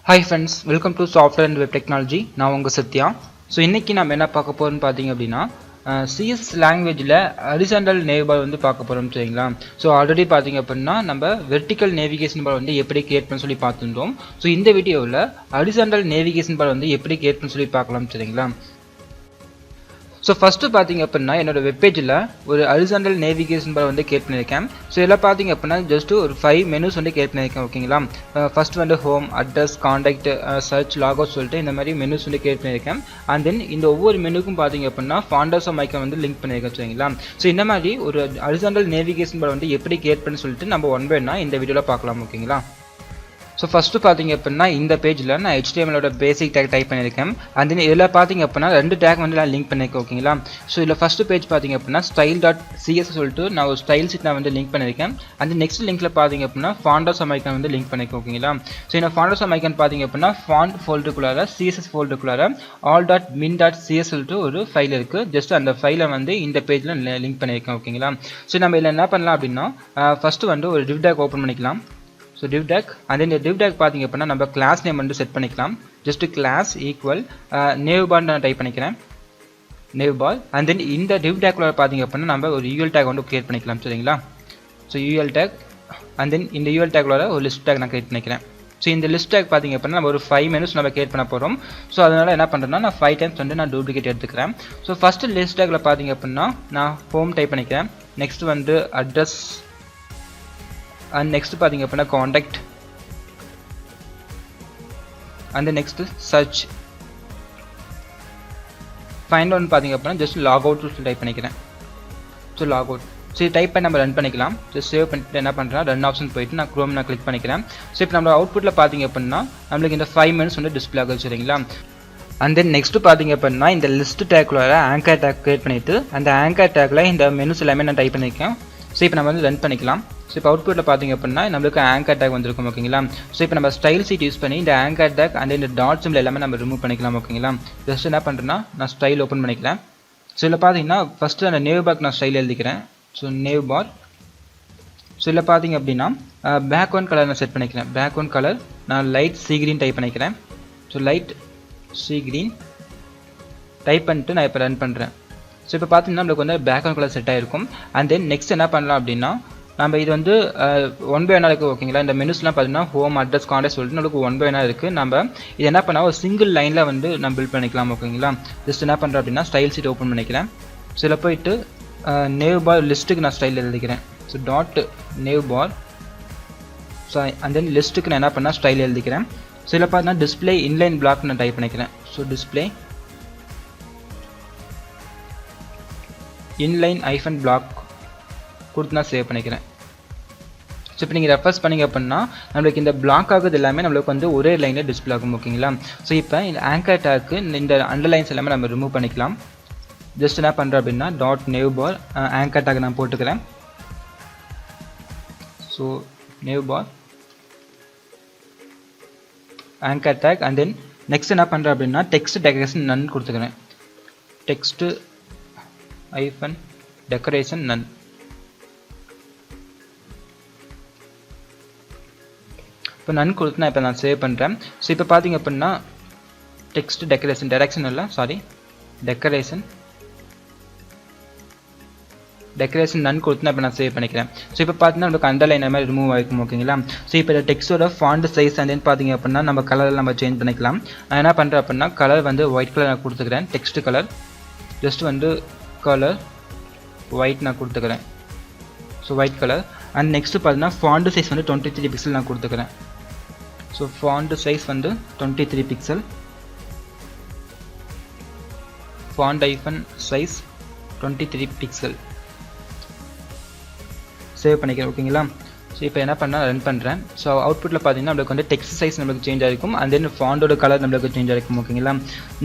Hi friends, welcome to Software and Web Technology. நான் உங்க Sathya. So இன்னைக்கு நம்ம என்ன பார்க்க போறோம்னு பார்த்தீங்க அப்படின்னா CSS லாங்குவேஜில் ஹரிசாண்டல் நேவிபார் வந்து பார்க்க போகிறோம் சரிங்களா. ஸோ ஆல்ரெடி பார்த்தீங்க அப்படின்னா நம்ம வெர்டிக்கல் நேவிகேஷன் பார் வந்து எப்படி கிரியேட் பண்ண சொல்லி பார்த்துருந்தோம். ஸோ இந்த வீடியோவில் ஹரிசாண்டல் நேவிகேஷன் பார் வந்து எப்படி கிரியேட் பண்ண சொல்லி பார்க்கலாம் சரிங்களா. ஸோ ஃபஸ்ட்டு பார்த்தீங்க அப்படின்னா என்னோட வெப்பேஜில் ஒரு ஹரிசாண்டல் நேவிகேஷன் பார் வந்து கிரியேட் பண்ணியிருக்கேன். ஸோ இதில் பார்த்தீங்க அப்படின்னா ஜஸ்ட் ஒரு 5 மெனுஸ் வந்து கிரியேட் பண்ணியிருக்கேன் ஓகேங்களா. ஃபர்ஸ்ட் வந்து home, address, contact, search, logout சொல்லிட்டு இந்த மாதிரி மெனுஸ் வந்து கிரியேட் பண்ணியிருக்கேன். அண்ட் தென் இந்த ஒவ்வொரு மெனுக்கும் பார்த்தீங்க அப்படின்னா ஃபாண்டர்ஸ் ஆஃப் ஐக்கன் வந்து லிங்க் பண்ணியிருக்கேன் சரிங்களா. ஸோ இந்த மாதிரி ஒரு ஹரிசாண்டல் நேவிகேஷன் பார் வந்து எப்படி கிரியேட் பண்ணி சொல்லிட்டு நம்ம ஒன் பை ஒன்னா இந்த வீடியோவில் பார்க்கலாம் ஓகேங்களா. ஸோ ஃபஸ்ட்டு பார்த்தீங்க அப்படின்னா இந்த பேஜில் நான் HTMLோட பேசிக் டேக் டைப் பண்ணியிருக்கேன். அண்ட் தென் இதில் பார்த்தீங்க அப்படின்னா 2 டேக் வந்து நான் லிங்க் பண்ணியிருக்கேன் ஓகேங்களா. ஸோ இதில் ஃபஸ்ட்டு பேஜ் பார்த்தீங்க அப்படின்னா style.cs சொல்லிட்டு நான் ஒரு ஸ்டைல் சீட் நான் வந்து லிங்க் பண்ணியிருக்கேன். அண்ட் நெக்ஸ்ட் லிங்க்கில் பார்த்தீங்க அப்படின்னா ஃபாண்டர்ஸ் ஆஃப் ஐக்கன் வந்து லிங்க் பண்ணியிருக்கேன் ஓகேங்களா. ஸோ இந்த ஃபாண்டர்ஸ் ஆஃப் ஐக்கன் பார்த்தீங்க அப்படின்னா ஃபாண்ட் ஃபோல்டருக்குள்ளார CSS ஃபோல்டருக்குள்ளார all.min.cs சொல்லிட்டு ஒரு ஃபைல் இருக்குது. ஜஸ்ட் அந்த ஃபைலை வந்து இந்த பேஜில் லிங்க் பண்ணியிருக்கேன் ஓகேங்களா. ஸோ நம்ம இதில் என்ன பண்ணலாம் அப்படின்னா ஃபஸ்ட்டு வந்து ஒரு div tag ஓப்பன் பண்ணிக்கலாம். So div tag and then இந்த div tag பார்த்தீங்க அப்படின்னா நம்ம கிளாஸ் நேம் வந்து செட் பண்ணிக்கலாம். ஜஸ்ட் கிளாஸ் ஈக்குவல் navbar நான் டைப் பண்ணிக்கிறேன் navbar. அண்ட் தென் இந்த div tag பார்த்தீங்க அப்படின்னா நம்ம ஒரு UL tag வந்து கிரியேட் பண்ணிக்கலாம் சரிங்களா. So UL tag and then இந்த UL tag ஒரு லிஸ்ட் tag நான் கிரியேட் பண்ணிக்கிறேன். ஸோ இந்த லிஸ்ட் tag பார்த்தீங்க அப்படின்னா நம்ம ஒரு 5 மெனுஸ் நம்ம கிரியேட் பண்ண போகிறோம். ஸோ அதனால் என்ன பண்ணுறேன்னா நான் 5 டைம்ஸ் வந்து நான் டூப்ளிகேட் எடுத்துக்கிறேன். ஸோ ஃபஸ்ட்டு லிஸ்ட் tagல பார்த்தீங்க அப்படின்னா நான் ஹோம் டைப் பண்ணிக்கிறேன். நெக்ஸ்ட் வந்து அட்ரஸ் and next பார்த்தீங்க அப்படின்னா contact and next search. Final one பார்த்தீங்க அப்படின்னா ஜஸ்ட் லாகவுட் டைப் பண்ணிக்கிறேன். ஸோ லாகவுட் சரி டைப் பண்ணி நம்ம ரன் பண்ணிக்கலாம். ஜஸ்ட் சேவ் பண்ணிட்டு என்ன பண்ணுறேன் ரன் ஆப்ஷன் போயிட்டு நான் குரோம் நான் கிளிக் பண்ணிக்கிறேன். ஸோ இப்போ நம்ம அவுட்புட்டில் பார்த்தீங்க அப்படின்னா நம்மளுக்கு இந்த 5 மினிட்ஸ் வந்து டிஸ்பிளே ஆகுது சரிங்களா. அண்ட் தென் நெக்ஸ்ட் பார்த்தீங்க அப்படின்னா இந்த லிஸ்ட் டேக்குள்ள ஆங்கர் டேக் கிரியேட் பண்ணிவிட்டு அந்த ஆங்கர் டேக்கில் இந்த மெனுஸ் எல்லாமே நான் டைப் பண்ணியிருக்கேன். ஸோ இப்போ நம்ம வந்து ரன் பண்ணிக்கலாம். ஸோ இப்போ அவுட்புட்டில் பார்த்தீங்க அப்படின்னா நம்மளுக்கு ஆங்கர் டேக் வந்திருக்கும் ஓகேங்களா. ஸோ இப்போ நம்ம ஸ்டைல் சீட் யூஸ் பண்ணி இந்த ஆங்கர் டேக் அண்ட் இந்த டாட் சிம்பிள் எல்லாமே நம்ம ரிமூவ் பண்ணிக்கலாம் ஓகேங்களா. ஜஸ்ட் என்ன பண்ணுறேன்னா நான் ஸ்டைல் ஓப்பன் பண்ணிக்கிறேன். ஸோ இதில் பார்த்தீங்கன்னா ஃபஸ்ட்டு அந்த நேவ் பார் நான் ஸ்டைல் எழுதிக்கிறேன். So nav bar. ஸோ இதில் பார்த்தீங்க அப்படின்னா பேக்ரவுண்ட் கலர் நான் செட் பண்ணிக்கிறேன். பேக்ரவுண்ட் கலர் நான் லைட் சி கிரீன் டைப் பண்ணிக்கிறேன். So light C green type பண்ணிட்டு நான் இப்போ ரன் பண்ணுறேன். ஸோ இப்போ பார்த்தீங்கன்னா நம்மளுக்கு வந்து பேக்ரவுண்ட் கலர் செட் ஆகிருக்கும். அண்ட் தென் நெக்ஸ்ட் என்ன பண்ணலாம் அப்படின்னா நம்ம இது வந்து ஒன் பை ஒன்னாக இருக்குது ஓகேங்களா. இந்த மெனுஸ்லாம் பார்த்தீங்கன்னா ஹோம், அட்ரஸ், காண்டாக்ட் சொல்லிட்டு நம்மளுக்கு ஒன் பை ஒன்னாக இருக்குது. நம்ம இது என்ன பண்ணால் ஒரு சிங்கிள் லைனில் வந்து நம்ம பில்ட் பண்ணிக்கலாம் ஓகேங்களா. ஜஸ்ட் என்ன பண்ணுறேன் அப்படின்னா ஸ்டைல் சீட் ஓப்பன் பண்ணிக்கிறேன். ஸோ இதில் போயிட்டு நேவ் பார் லிஸ்ட்டுக்கு நான் ஸ்டைல் எழுதிக்கிறேன். So dot nav bar. So and then லிஸ்ட்டுக்கு நான் என்ன பண்ணால் ஸ்டைல் எழுதிக்கிறேன். ஸோ இதில் பார்த்தீங்கன்னா டிஸ்பிளே இன்லைன் பிளாக் நான் டைப் பண்ணிக்கிறேன். So display inline hyphen block கொடுத்து நான் சேவ் பண்ணிக்கிறேன். ஸோ இப்போ நீங்கள் ரெஃபர்ஸ் பண்ணிங்க அப்படின்னா நம்மளுக்கு இந்த பிளாக் ஆகுது எல்லாமே நம்மளுக்கு வந்து ஒரே லைனில் டிஸ்பிளே ஆகும் ஓகேங்களா. ஸோ இப்போ இந்த ஆங்கர் டேக்கு இந்த அண்டர்லைன்ஸ் எல்லாமே நம்ம ரிமூவ் பண்ணிக்கலாம். ஜஸ்ட் என்ன பண்ணுறேன் அப்படின்னா dot nav bar anchor tag நான் போட்டுக்கிறேன். So nav bar anchor tag and then next என்ன பண்ணுறேன் அப்படின்னா டெக்ஸ்ட் டெக்கரேஷன் நன் கொடுத்துக்கிறேன். டெக்ஸ்ட் ஐஃபன் டெக்கரேஷன் நன். இப்போ நன் கொடுத்து நான் இப்போ நான் சேவ் பண்ணுறேன். ஸோ இப்போ பார்த்தீங்க அப்படின்னா டெக்ஸ்ட் டெக்கரேஷன் டெரெக்ஷன் இல்லை டெக்கரேஷன் நன் கொடுத்து நான் இப்போ நான் சேவ் பண்ணிக்கிறேன். ஸோ இப்போ பார்த்தீங்கன்னா நமக்கு அண்டர்லைன் மாதிரி ரிமூவ் ஆகிருக்கும் ஓகேங்களா. ஸோ இப்போ இந்த டெக்ஸ்டோட ஃபாண்ட் சைஸ் அண்ட் தென் பார்த்தீங்க அப்படின்னா நம்ம கலரில் நம்ம சேஞ்ச் பண்ணிக்கலாம். நான் என்ன பண்ணுறேன் அப்படின்னா கலர் வந்து ஒயிட் கலர் நான் கொடுத்துக்கிறேன். டெக்ஸ்ட் கலர் ஜஸ்ட் வந்து கலர் ஒயிட் நான் கொடுத்துக்கிறேன். So white colour and next பார்த்தீங்கன்னா ஃபாண்ட் சைஸ் வந்து 23 பிக்சல் நான் கொடுத்துக்கிறேன். ஸோ ஃபாண்ட் சைஸ் வந்து 23 pixel. Font hyphen size 23 pixel save பண்ணிக்கிறேன் ஓகேங்களா. ஸோ இப்போ என்ன பண்ணால் ரன் பண்ணுறேன். ஸோ அவுட்புட்டில் பார்த்தீங்கன்னா நம்மளுக்கு வந்து டெக்ஸ்ட் சைஸ் நம்மளுக்கு சேஞ்ச் ஆகிருக்கும். அண்ட் தென் ஃபாண்டோட கலர் நம்மளுக்கு சேஞ்ச் ஆகிருக்கும் ஓகேங்களா.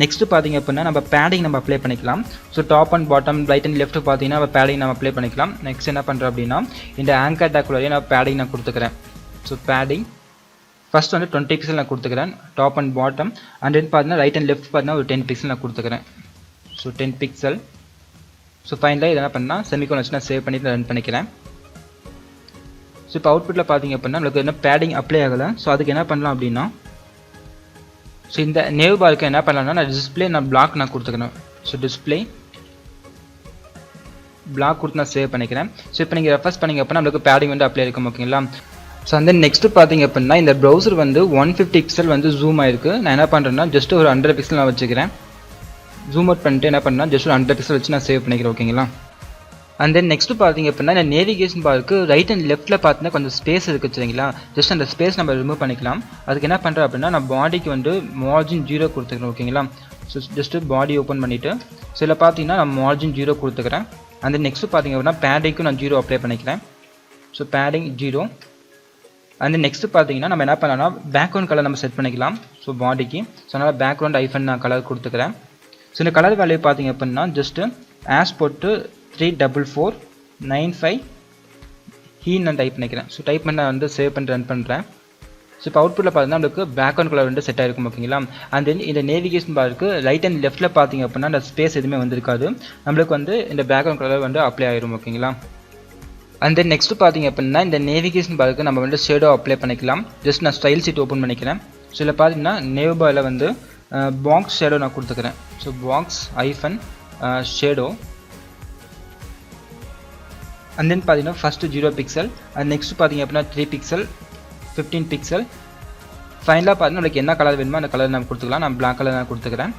நெக்ஸ்ட்டு பார்த்தீங்க அப்படின்னா நம்ம பேடிங் நம்ம அப்ளை பண்ணிக்கலாம். So top and bottom right and left பார்த்தீங்கன்னா நம்ம பேடிங் நம்ம அப்ளை பண்ணிக்கலாம். நெக்ஸ்ட் என்ன பண்ணுறோம் அப்படின்னா இந்த ஆங்கர் டேக்குள்ளேயே நான் பேடிங் நான் கொடுத்துக்கிறேன். ஸோ பேடிங் ஃபஸ்ட் வந்து 20 பிக்சல் நான் கொடுத்துக்கிறேன் top and bottom. And then பார்த்தீங்கன்னா ரைட் அண்ட் லெஃப்ட் பார்த்தீங்கன்னா ஒரு 10 பிக்சல் நான் கொடுத்துக்கிறேன். So 10 pixel. ஸோ ஃபைனலாக இதை என்ன பண்ணால் செமிகோலன் வச்சு நான் சேவ் பண்ணிட்டு ரன் பண்ணிக்கிறேன். ஸோ இப்போ அவுட்புட்டில் பார்த்தீங்க அப்படின்னா நம்மளுக்கு என்ன பேடிங் அப்ளை ஆகலை. ஸோ அதுக்கு என்ன பண்ணலாம் அப்படின்னா ஸோ இந்த நேவ் பாருக்கு என்ன பண்ணலாம்னா நான் டிஸ்பிளே பிளாக் நான் கொடுத்துக்கிறேன். ஸோ டிஸ்பிளே பிளாக் கொடுத்து நான் சேவ் பண்ணிக்கிறேன். ஸோ இப்போ நீங்கள் ரெஃபர்ஸ் பண்ணிங்க அப்படின்னா நம்மளுக்கு பேடிங் வந்து அப்ளை இருக்கும் ஓகேங்களா. ஸோ அந்த நெக்ஸ்ட் பார்த்தீங்க அப்படின்னா இந்த ப்ரௌசர் வந்து 150 பிக்சல் வந்து ஜூம் ஆயிருக்கு. நான் என்ன பண்ணுறேன்னா ஜஸ்ட் ஒரு 100 பிக்சல் நான் வச்சுக்கிறேன். ஜூம் அவுட் பண்ணிட்டு என்ன பண்ணேன்னா ஜஸ்ட் ஒரு 100 பிக்சல் வச்சு நான் சேவ் பண்ணிக்கிறேன் ஓகேங்களா. அண்ட் தென் நெக்ஸ்ட் பார்த்தீங்க அப்படின்னா இந்த நேவிகேஷன் பாருக்கு ரைட் அண்ட் லெஃப்ட்டில் பார்த்தீங்கன்னா கொஞ்சம் ஸ்பேஸ் இருக்குது சரிங்களா. ஜஸ்ட் அந்த ஸ்பேஸ் நம்ம ரிமூவ் பண்ணிக்கலாம். அதுக்கு என்ன பண்ணுறேன் அப்படின்னா நான் பாடிக்கு வந்து மார்ஜின் 0 கொடுத்துக்கிறேன் ஓகேங்களா. ஸோ ஜஸ்ட்டு பாடி ஓப்பன் பண்ணிவிட்டு ஸோ இதில் பார்த்தீங்கன்னா நான் மார்ஜின் 0 கொடுத்துக்கிறேன். அந்த நெக்ஸ்ட் பார்த்தீங்க அப்படின்னா பேடிங்க்கும் நான் 0 அப்ளை பண்ணிக்கிறேன். So padding 0. அந்த நெக்ஸ்ட் பார்த்தீங்கன்னா நம்ம என்ன பண்ணலாம்னா பேக்ரவுண்ட் கலர் நம்ம செட் பண்ணிக்கலாம். ஸோ பாடிக்கு ஸோ அதனால் பேக்ரவுண்ட் ஐஃபன் நான் கலர் கொடுத்துக்கிறேன். ஸோ இந்த கலர் வேல்யூ பார்த்தீங்க அப்படின்னா ஜஸ்ட்டு ஆஸ் போட்டு 34495 நான் டைப் பண்ணிக்கிறேன். ஸோ டைப் பண்ண வந்து சேவ் பண்ணி ரன் பண்ணுறேன். ஸோ இப்போ அவுட்புட்டில் பார்த்தீங்கன்னா நம்மளுக்கு பேக்ரவுண்ட் கலர் வந்து செட் ஆகிருக்கும் ஓகேங்களா. அண்ட் தென் இந்த நேவிகேஷன் பாருக்கு ரைட் அண்ட் லெஃப்ட்டில் பார்த்தீங்க அப்படின்னா அந்த ஸ்பேஸ் எதுவுமே வந்திருக்காது. நம்மளுக்கு வந்து இந்த பேக்ரவுண்ட் கலர் வந்து அப்ளை ஆகிரும் ஓகேங்களா. அண்ட் தென் நெக்ஸ்ட் பார்த்தீங்க அப்படின்னா இந்த நேவிகேஷன் பாருக்கு நம்ம வந்து ஷேடோ அப்ளை பண்ணிக்கலாம். ஜஸ்ட் நான் ஸ்டைல் சீட் ஓப்பன் பண்ணிக்கிறேன். ஸோ இதில் பார்த்தீங்கன்னா நேவ் பாரில் வந்து பாக்ஸ் ஷேடோ நான் கொடுத்துக்கிறேன். So box hyphen shadow and then பார்த்தீங்கன்னா ஃபஸ்ட்டு 0 பிக்சல் அண்ட் நெக்ஸ்ட் பார்த்தீங்க அப்படின்னா 3 பிக்சல் 15 பிக்சல் ஃபைனலாக பார்த்தீங்கன்னா நம்மளுக்கு என்ன கலர் வேணுமோ அந்த கலர் நம்ம கொடுத்துக்கலாம். நான் பிளாக் கலர் நான் கொடுத்துக்கிறேன்.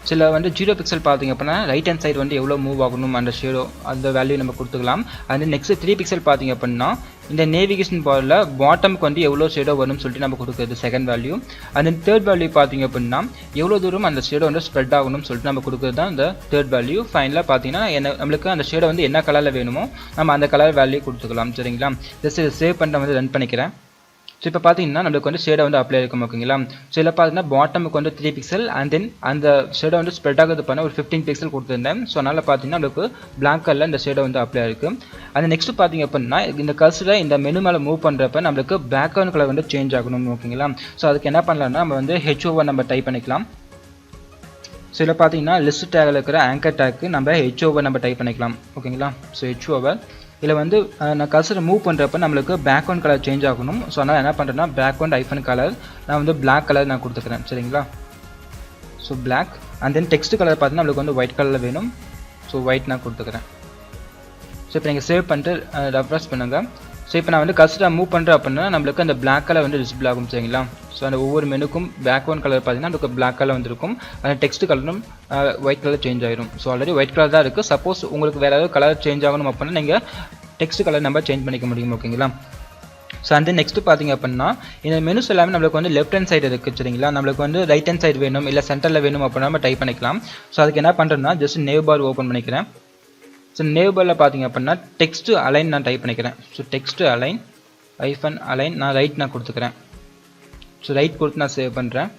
சில வந்து 0 பிக்சல் பார்த்தீங்க அப்படின்னா ரைட் ஹேண்ட் சைடு வந்து எவ்வளோ மூவ் ஆகணும் அந்த ஷேடோ அந்த வேல்யூ நம்ம கொடுத்துக்கலாம். அண்ட் நெக்ஸ்ட் 3 பிக்சல் பார்த்தீங்க அப்படின்னா இந்த நேவிகேஷன் பாரில் பாட்டமுக்கு வந்து எவ்வளோ ஷேடோ வரும்னு சொல்லிட்டு நம்ம கொடுக்குறது second value. And third value பார்த்தீங்க அப்படின்னா எவ்வளோ தூரம் அந்த ஷேடோ வந்து ஸ்ப்ரெட் ஆகணும்னு சொல்லிட்டு நம்ம கொடுக்குறது தான் இந்த தேர்ட் வேல்யூ. ஃபைனலாக பார்த்தீங்கன்னா நம்மளுக்கு அந்த ஷேடோ வந்து என்ன கலரில் வேணுமோ நம்ம அந்த கலர் வேல்யூ கொடுத்துக்கலாம் சரிங்களா. ஜஸ்ட் சேவ் பண்ணிட்டு வந்து ரன் பண்ணிக்கிறேன். ஸோ இப்போ பார்த்தீங்கன்னா நம்மளுக்கு வந்து ஷேடோ வந்து அப்ளை இருக்கும் ஓகேங்களா. ஸோ இதில் பார்த்தீங்கன்னா பாட்டமுக்கு வந்து 3 பிக்சல் அண்ட் தென் அந்த ஷேடோ வந்து ஸ்ப்ரெட் ஆகுது பண்ண ஒரு 15 பிக்சல் கொடுத்துருந்தேன். ஸோ அதனால் பார்த்தீங்கன்னா நம்மளுக்கு பிளாக் கலரில் இந்த ஷேடோ வந்து அப்ளை இருக்குது. அந்த நெக்ஸ்ட் பார்த்தீங்க அப்படின்னா இந்த கர்சரை இந்த மெனு மேலே மூவ் பண்ணுறப்ப நம்மளுக்கு பேக்ரவுண்ட் கலர் வந்து சேஞ்ச் ஆகணும் ஓகேங்களா. ஸோ அதுக்கு என்ன பண்ணலாம்னா நம்ம வந்து ஹெச்ஓவை நம்ம டைப் பண்ணிக்கலாம். ஸோ இதில் பார்த்தீங்கன்னா லிஸ்ட் டேக்கில் இருக்கிற ஆங்கர் டேக்கு நம்ம ஹெச்ஓவை நம்ம டைப் பண்ணிக்கலாம் ஓகேங்களா. ஸோ ஹெச்ஓவை இதில் வந்து நான் கர்சரை மூவ் பண்ணுறப்ப நம்மளுக்கு பேக்ரவுண்ட் கலர் சேஞ்ச் ஆகணும். ஸோ அதனால் என்ன பண்ணுறேன்னா பேக்ரவுண்ட் ஐஃபன் கலர் நான் வந்து பிளாக் கலர் நான் கொடுத்துக்கிறேன் சரிங்களா. So black and then text colour பார்த்தீங்கன்னா நம்மளுக்கு வந்து ஒயிட் கலரில் வேணும். ஸோ ஒயிட் நான் கொடுத்துக்கிறேன். ஸோ இப்போ நீங்கள் சேவ் பண்ணிட்டு ரெஃப்ரெஷ் பண்ணுங்கள். ஸோ இப்போ நான் வந்து கர்சரை மூவ் பண்ணுறேன் அப்படின்னா நம்மளுக்கு அந்த பிளாக் கலர் வந்து டிஸ்பிளே ஆகும் சரிங்களா. ஸோ அந்த ஒவ்வொரு மெனுக்கும் பேக்ரவுண்ட் கலர் பார்த்தீங்கன்னா நம்மளுக்கு பிளாக் கலர் வந்துருக்கும். அந்த டெக்ஸ்ட் கலரும் ஒயிட் கலர் சேஞ்ச் ஆகிரும். ஸோ ஆல்ரெடி ஒயிட் கலர் தான் இருக்குது. சப்போஸ் உங்களுக்கு வேறு ஏதாவது கலர் சேஞ்ச் ஆகணும் அப்படின்னா நீங்கள் டெக்ஸ்ட் கலர் நம்ம சேஞ்ச் பண்ணிக்க முடியும் ஓகேங்களா. ஸோ அந்த நெக்ஸ்ட் பார்த்தீங்க அப்படின்னா இந்த மெனுஸ் எல்லாமே நம்மளுக்கு வந்து லெஃப்ட் ஹேண்ட் சைடு இருக்குது சரிங்களா. நம்மளுக்கு வந்து ரைட் ஹேண்ட் சைடு வேணும் இல்லை சென்டரில் வேணும் அப்படின்னா நம்ம டைப் பண்ணிக்கலாம். ஸோ அதுக்கு என்ன பண்ணுறேன்னா ஜஸ்ட் நேவ் பார் ஓப்பன் பண்ணிக்கிறேன். ஸோ நேவ் பாரில் பார்த்தீங்க அப்படின்னா டெக்ஸ்ட் அலைன் நான் டைப் பண்ணிக்கிறேன். ஸோ டெக்ஸ்ட் அலைன் ஐஃபன் அலைன் நான் ரைட் நான் கொடுத்துக்கிறேன். ஸோ ரைட் கொடுத்து நான் சேவ் பண்ணுறேன்.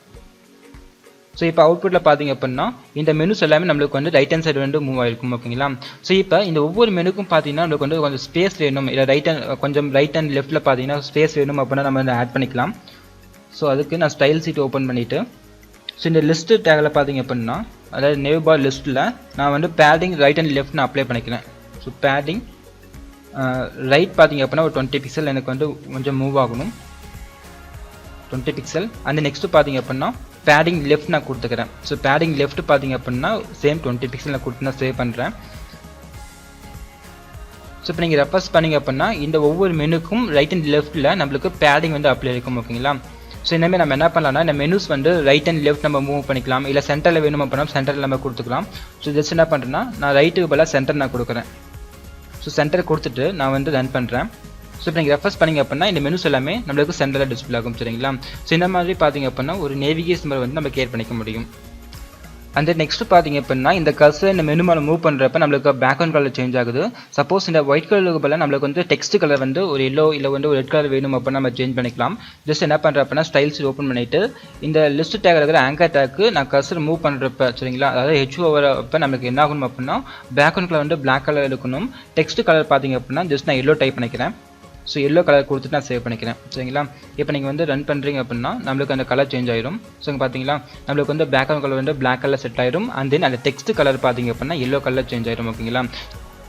ஸோ இப்போ அவுட்புட்டில் பார்த்தீங்க அப்படின்னா இந்த மெனுஸ் எல்லாமே நம்மளுக்கு வந்து ரைட் ஹேண்ட் சைடு வந்து மூவ் ஆகிருக்கும் ஓகேங்களா. ஸோ இப்போ இந்த ஒவ்வொரு மெனுக்கும் பார்த்தீங்கன்னா நம்மளுக்கு வந்து கொஞ்சம் ஸ்பேஸ் வேணும் இல்லை கொஞ்சம் ரைட் ஹேண்ட் லெஃப்ட்டில் பார்த்தீங்கன்னா ஸ்பேஸ் வேணும் அப்படின்னா நம்ம வந்து ஆட் பண்ணிக்கலாம். ஸோ அதுக்கு நான் ஸ்டைல் சீட் ஓப்பன் பண்ணிவிட்டு ஸோ இந்த லிஸ்ட்டு டேக்கில் பார்த்தீங்க அப்படின்னா அதாவது நேவ் பார் லிஸ்ட்டில் நான் வந்து பேடிங் ரைட் அண்ட் லெஃப்ட் நான் அப்ளை பண்ணிக்கிறேன். ஸோ பேடிங் ரைட் பார்த்தீங்க அப்படின்னா ஒரு 20 பிக்சல் எனக்கு வந்து கொஞ்சம் மூவ் ஆகணும் 20 பிக்சல். அந்த நெக்ஸ்ட்டு பார்த்தீங்க அப்படின்னா பேடிங் லெஃப்ட் நான் கொடுத்துக்கிறேன். ஸோ பேடிங் லெஃப்ட் பார்த்தீங்க அப்படின்னா சேம் 20 பிக்சல் நான் கொடுத்து நான் சேவ் பண்ணுறேன். ஸோ இப்போ நீங்கள் ரெஃபர்ஸ் பண்ணிங்க அப்படின்னா இந்த ஒவ்வொரு மெனுக்கும் ரைட் அண்ட் லெஃப்ட்டில் நம்மளுக்கு பேடிங் வந்து அப்ளை இருக்கும் ஓகேங்களா. ஸோ இனிமேல் நம்ம என்ன பண்ணலாம்னா இந்த மெனுஸ் வந்து ரைட் அண்ட் லெஃப்ட் நம்ம மூவ் பண்ணிக்கலாம் இல்லை சென்டரில் வேணும் அப்படின்னா சென்டரில் நம்ம கொடுத்துக்கலாம். ஸோ ஜஸ்ட் என்ன பண்ணுறேன்னா நான் ரைட்டுக்கு பதிலாக சென்டர் நான் கொடுக்குறேன். ஸோ சென்டர் கொடுத்துட்டு நான் வந்து ரன் பண்ணுறேன். ஸோ இப்போ நீங்கள் ரெஃபர்ஸ் பண்ணிங்க அப்படின்னா இந்த மெனுஸ் எல்லாமே நம்மளுக்கு சென்டரில் டிஸ்பிளே ஆகும் சரிங்களா. ஸோ இந்த மாதிரி பார்த்தீங்க அப்படின்னா ஒரு நேவிகேஷன் வந்து நம்ம கிரியேட் பண்ணிக்க முடியும். அந்த நெக்ஸ்ட் பார்த்தீங்க அப்படின்னா இந்த கர்சர் இந்த மெனு மேலே மூவ் பண்ணுறப்ப நம்மளுக்கு பேக்ரவுண்ட் கலர் சேஞ்ச் ஆகுது. சப்போஸ் இந்த ஒயிட் கலருக்கு பதிலாக நம்மளுக்கு வந்து டெக்ஸ்ட் கலர் வந்து ஒரு எல்லோ இல்லை வந்து ஒரு ரெட் கலர் வேணும் அப்படின்னா நம்ம சேஞ்ச் பண்ணிக்கலாம். ஜஸ்ட் என்ன பண்ணுறேன் அப்படின்னா ஸ்டைல்ஸ் ஓப்பன் பண்ணிவிட்டு இந்த லிஸ்ட் டேக் இருக்கிற ஆங்கர் டேக்கு நான் கர்சர் மூவ் பண்ணுறப்ப சரிங்களா அதாவது ஹெச் ஓவர் அப்போ நம்மளுக்கு என்ன ஆகணும் அப்படின்னா பேக்ரவுண்ட் கலர் வந்து பிளாக் கலர் இருக்கணும். டெக்ஸ்ட் கலர் பார்த்தீங்க அப்படின்னா ஜஸ்ட் நான் எல்லோ டைப் பண்ணிக்கிறேன். ஸோ எல்லோ கலர் கொடுத்துட்டு நான் சேவ் பண்ணிக்கிறேன் சரிங்களா. இப்போ நீங்கள் வந்து ரன் பண்ணுறீங்க அப்படின்னா நம்மளுக்கு அந்த கலர் சேஞ்ச் ஆயிரும். ஸோ இங்கே பார்த்தீங்களா நம்மளுக்கு வந்து பேக்ரவுண்ட் கலர் வந்து பிளாக் கலர் செட் ஆயிரும். அண்ட் தென் அந்த டெக்ஸ்ட் கலர் பார்த்தீங்க அப்படின்னா எல்லோ கலர் சேஞ்ச் ஆயிரும் ஓகேங்களா.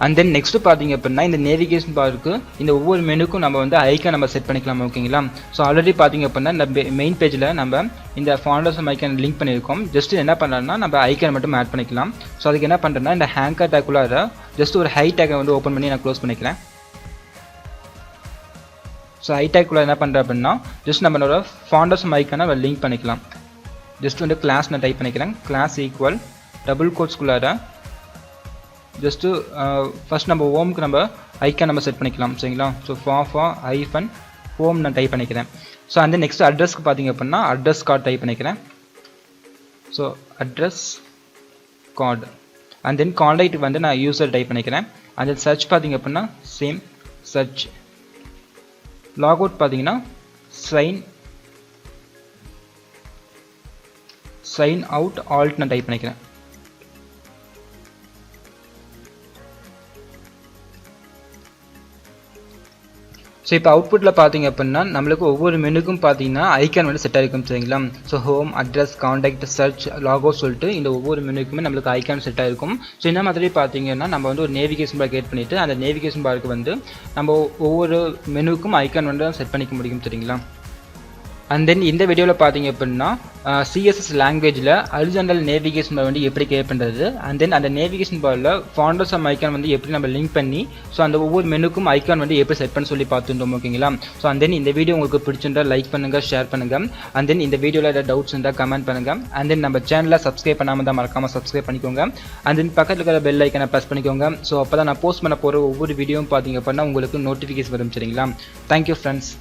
அண்ட் தென் நெக்ஸ்ட் பார்த்தீங்க அப்படின்னா இந்த நேவிகேஷன் பாருக்கு இந்த ஒவ்வொரு மெனுக்கும் நம்ம வந்து ஐக்கான் நம்ம செட் பண்ணிக்கலாம் ஓகேங்களா. ஸோ ஆல்ரெடி பார்த்தீங்க அப்படின்னா இந்த மெயின் பேஜில் நம்ம இந்த ஃபவுண்டேஷன் ஐக்கான் லிங்க் பண்ணியிருக்கோம். ஜஸ்ட் என்ன பண்ணுறோம்னா நம்ம ஐக்கான் மட்டும் ஆட் பண்ணிக்கலாம். ஸோ அதுக்கு என்ன பண்ணுறேன்னா இந்த ஹேங்கர் டேக்குள்ளார ஜஸ்ட் ஒரு ஹை டேக்கை வந்து ஓப்பன் பண்ணி நான் க்ளோஸ் பண்ணிக்கிறேன். ஸோ ஹை டேக்குள்ளே என்ன பண்ணுறேன் அப்படின்னா ஜஸ்ட் நம்மளோட ஃபவுண்டேஷன் ஐக்கானை லிங்க் பண்ணிக்கலாம். ஜஸ்ட் வந்து கிளாஸ் நான் டைப் பண்ணிக்கிறேன். கிளாஸ் ஈக்குவல் டபுள் கோட்ஸ்குள்ளார ஜஸ்ட்டு ஃபஸ்ட் நம்ம ஹோமுக்கு நம்ம ஐக்கான் நம்ம செட் பண்ணிக்கலாம் சரிங்களா. ஸோ ஃபாஃபா ஐஃபன் ஹோம் நான் டைப் பண்ணிக்கிறேன். ஸோ அந்த நெக்ஸ்ட் அட்ரஸ்க்கு பார்த்தீங்க அப்படின்னா அட்ரஸ் கார்டு டைப் பண்ணிக்கிறேன். So address card and then contact வந்து நான் யூசர் டைப் பண்ணிக்கிறேன். அண்ட் தென் சர்ச் பார்த்தீங்க அப்படின்னா சேம் சர்ச். லாக் அவுட் பார்த்தீங்கன்னா சைன் அவுட் ஆல்ட் நான் டைப் பண்ணிக்கிறேன். ஸோ இப்போ அவுட்புட்டில் பார்த்தீங்க அப்படின்னா நம்மளுக்கு ஒவ்வொரு மெனுக்கும் பார்த்தீங்கன்னா ஐக்கான் வந்து செட் ஆகிருக்கும் சரிங்களா. So home address contact search logo சொல்லிட்டு இந்த ஒவ்வொரு மெனுக்குமே நம்மளுக்கு ஐக்கான் செட் ஆகிருக்கும். ஸோ இந்த மாதிரி பார்த்தீங்கன்னா நம்ம வந்து ஒரு நேவிகேஷன் பார் கிரியேட் பண்ணிவிட்டு அந்த நேவிகேஷன் பாருக்கு வந்து நம்ம ஒவ்வொரு மெனுக்கும் ஐக்கான் வந்து செட் பண்ணிக்க முடியும் சரிங்களா. அண்ட் தென் இந்த வீடியோவில் பார்த்தீங்க அப்படின்னா சிஎஸ்எஸ் லாங்குவேஜில் ஹரிசாண்டல் நேவிகேஷன் பார் வந்து எப்படி கிரியேட் பண்ணுறது, அண்ட் தென் அந்த நேவிகேஷன் பாரில் ஃபவுண்டேஷன் ஐக்கான் வந்து எப்படி நம்ம லிங்க் பண்ணி ஸோ அந்த ஒவ்வொரு மெனுக்கும் ஐக்கான் வந்து எப்படி செட் பண்ண சொல்லி பார்த்துட்டோம் ஓகேங்களா. ஸோ அண்ட் தென் இந்த வீடியோ உங்களுக்கு பிடிச்சிருந்தால் லைக் பண்ணுங்கள், ஷேர் பண்ணுங்கள். அண்ட் தென் இந்த வீடியோவில் ஏதாவது டவுட்ஸ் இருந்தால் கமெண்ட் பண்ணுங்கள். அண்ட் தென் நம்ம சேனலில் சப்ஸ்கிரைப் பண்ணாமல் தான் மறக்காமல் சப்ஸ்கிரைப் பண்ணிக்கோங்க. அண்ட் தென் பக்கத்தில் இருக்கிற பெல் ஐக்கனை ப்ரெஸ் பண்ணிக்கோங்க. ஸோ அப்போ தான் நான் போஸ்ட் பண்ண போகிற ஒவ்வொரு வீடியோவும் பார்த்தீங்க அப்படின்னா உங்களுக்கு நோட்டிஃபிகேஷன் வரும் சரிங்களா. Thank you friends.